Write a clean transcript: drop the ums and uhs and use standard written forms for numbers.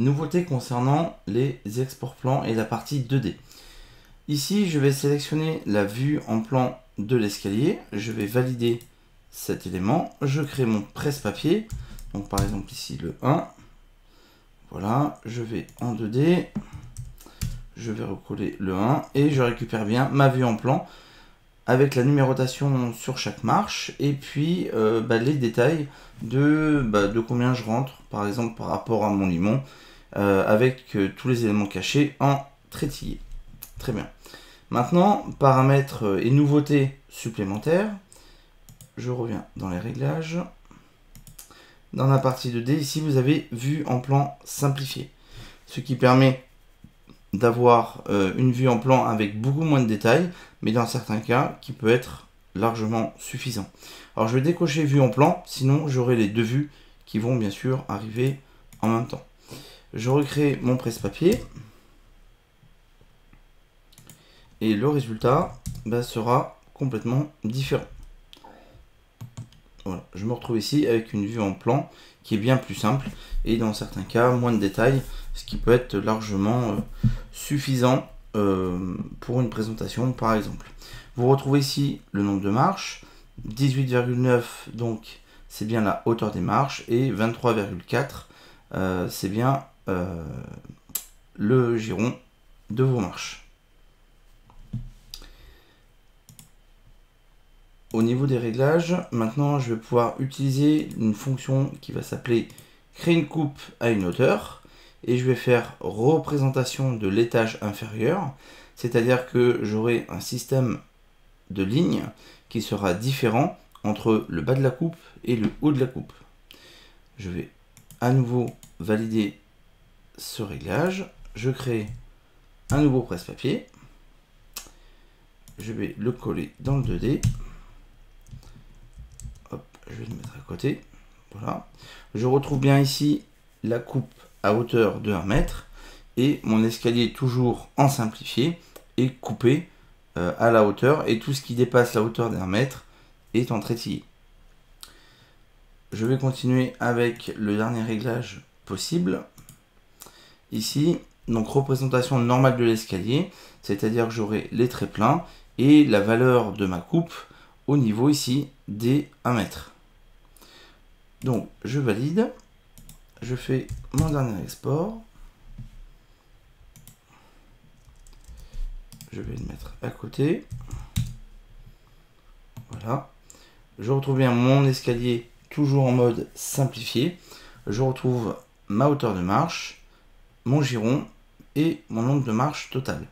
Nouveauté concernant les exports plans et la partie 2D. Ici, je vais sélectionner la vue en plan de l'escalier. Je vais valider cet élément. Je crée mon presse-papier. Donc par exemple ici le 1. Voilà, je vais en 2D. Je vais recoller le 1 et je récupère bien ma vue en plan avec la numérotation sur chaque marche et puis les détails de combien je rentre, par exemple par rapport à mon limon, avec tous les éléments cachés en trétillé. Très bien. Maintenant, paramètres et nouveautés supplémentaires. Je reviens dans les réglages. Dans la partie 2D, ici, vous avez vue en plan simplifié. Ce qui permet d'avoir une vue en plan avec beaucoup moins de détails, mais dans certains cas, qui peut être largement suffisant. Alors, je vais décocher vue en plan, sinon j'aurai les deux vues qui vont bien sûr arriver en même temps. Je recrée mon presse-papier. Et le résultat sera complètement différent. Voilà, je me retrouve ici avec une vue en plan qui est bien plus simple et dans certains cas moins de détails, ce qui peut être largement suffisant pour une présentation par exemple. Vous retrouvez ici le nombre de marches, 18,9 donc c'est bien la hauteur des marches et 23,4 c'est bien le giron de vos marches. Au niveau des réglages, maintenant je vais pouvoir utiliser une fonction qui va s'appeler créer une coupe à une hauteur et je vais faire représentation de l'étage inférieur, c'est-à-dire que j'aurai un système de lignes qui sera différent entre le bas de la coupe et le haut de la coupe. Je vais à nouveau valider ce réglage, je crée un nouveau presse-papier, je vais le coller dans le 2D. Je vais le mettre à côté. Voilà. Je retrouve bien ici la coupe à hauteur de 1 mètre et mon escalier toujours en simplifié est coupé à la hauteur et tout ce qui dépasse la hauteur d'1 mètre est en trétillé. Je vais continuer avec le dernier réglage possible. Ici, donc représentation normale de l'escalier, c'est-à-dire que j'aurai les traits pleins et la valeur de ma coupe au niveau ici des 1 mètre. Donc je valide, je fais mon dernier export, je vais le mettre à côté, voilà, je retrouve bien mon escalier toujours en mode simplifié, je retrouve ma hauteur de marche, mon giron et mon nombre de marches total.